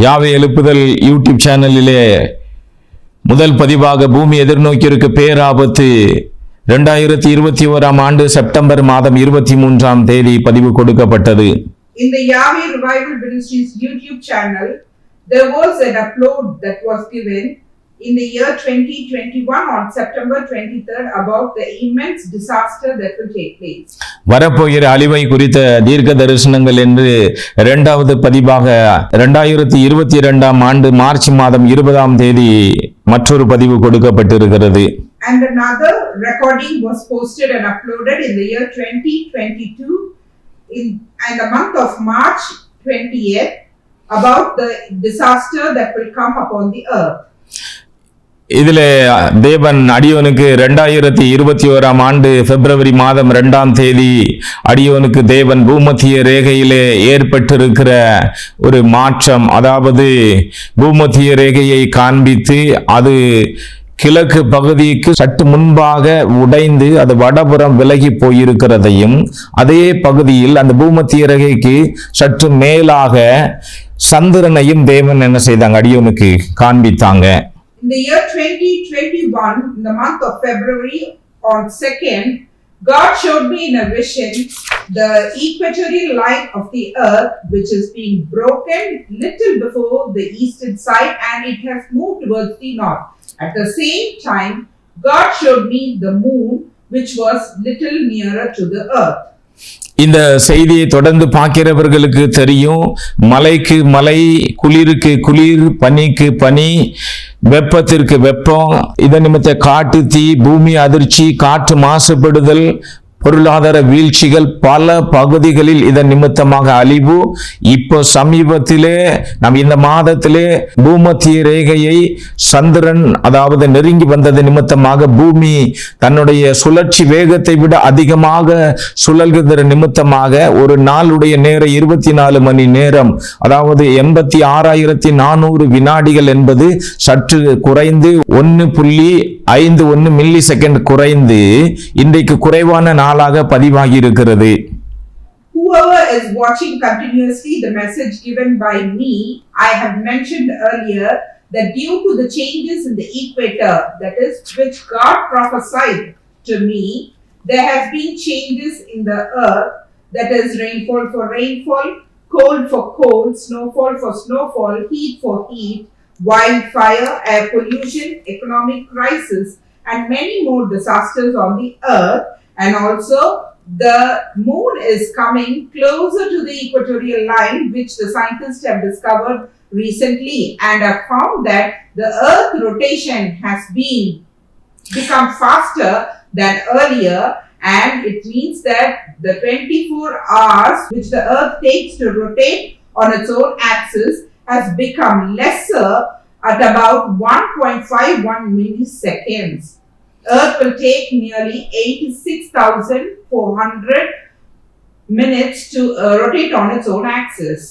யாவை எழுப்புதல் யூடியூப் சேனலிலே முதல் பதிவாக பூமி எதிர்நோக்கியிருக்க பேராபத்து 2021 ஆண்டு செப்டம்பர் மாதம் 23ஆம் தேதி பதிவு கொடுக்கப்பட்டது. In the Yahweh Revival Ministries YouTube channel, there was an upload that was given in the year 2021 on September 23rd about the immense disaster that will take place. வரப்போகிற அழிவை குறித்த தீர்க்க தரிசனங்கள் என்று இரண்டாவது பதிவாக 2022ஆம் ஆண்டு மார்ச் மாதம் 20ஆம் தேதி மற்றொரு பதிவு கொடுக்கப்பட்டிருக்கிறது. And another recording was posted and uploaded in the year 2022 in the month of March 20th about the disaster that will come upon the earth. இதிலே தேவன் அடியோனுக்கு 2021ஆம் ஆண்டு பிப்ரவரி மாதம் 2ஆம் தேதி அடியோனுக்கு தேவன் பூமத்திய ரேகையிலே ஏற்பட்டிருக்கிற ஒரு மாற்றம், அதாவது பூமத்திய ரேகையை காண்பித்து அது கிழக்கு பகுதிக்கு சற்று முன்பாக உடைந்து அது வடபுறம் விலகி போயிருக்கிறதையும், அதே பகுதியில் அந்த பூமத்திய ரேகைக்கு சற்று மேலாக சந்திரனையும் தேவன் என்ன செய்தாங்க, அடியோனுக்கு காண்பித்தாங்க. In the year 2021, in the month of February on 2nd, God showed me in a vision the equatorial line of the earth which is being broken little before the eastern side and it has moved towards the north. At the same time, God showed me the moon which was little nearer to the earth. இந்த செய்தியை தொடர்ந்து பார்க்கிறவர்களுக்கு தெரியும், மலைக்கு மலை, குளிருக்கு குளிர், பனிக்கு பனி, வெப்பத்திற்கு வெப்பம், இதன் நிமித்த காட்டு தீ, பூமி அதிர்ச்சி, காற்று மாசுபடுதல், பொருளாதார வீழ்ச்சிகள், பல பகுதிகளில் இதன் நிமித்தமாக அழிவு. இப்போ சமீபத்திலே நாம் இந்த மாதத்திலே பூமத்திய ரேகையை சந்திரன் அதாவது நெருங்கி வந்தது நிமித்தமாக பூமி தன்னுடைய சுழற்சி வேகத்தை விட அதிகமாக சுழல்கிற நிமித்தமாக ஒரு நாளுடைய நேரம் 24 மணி நேரம், அதாவது 86,400 வினாடிகள் என்பது சற்று குறைந்து 1.51 மில்லி செகண்ட் குறைந்து இன்றைக்கு குறைவான நாளாக பதிவாகி இருக்கிறது. Whoever is watching continuously the message given by me, I have mentioned earlier that due to the changes in the equator, that is which God prophesied to me, there has been changes in the earth, that is rainfall for rainfall, cold for cold, snowfall for snowfall, heat for heat, wildfire, air pollution, economic crisis, and many more disasters on the earth. And also the moon is coming closer to the equatorial line, which the scientists have discovered recently and have found that the earth rotation has become faster than earlier, and it means that the 24 hours which the earth takes to rotate on its own axis has become lesser at about 1.51 milliseconds. Earth will take nearly 86,400 minutes to rotate on its own axis.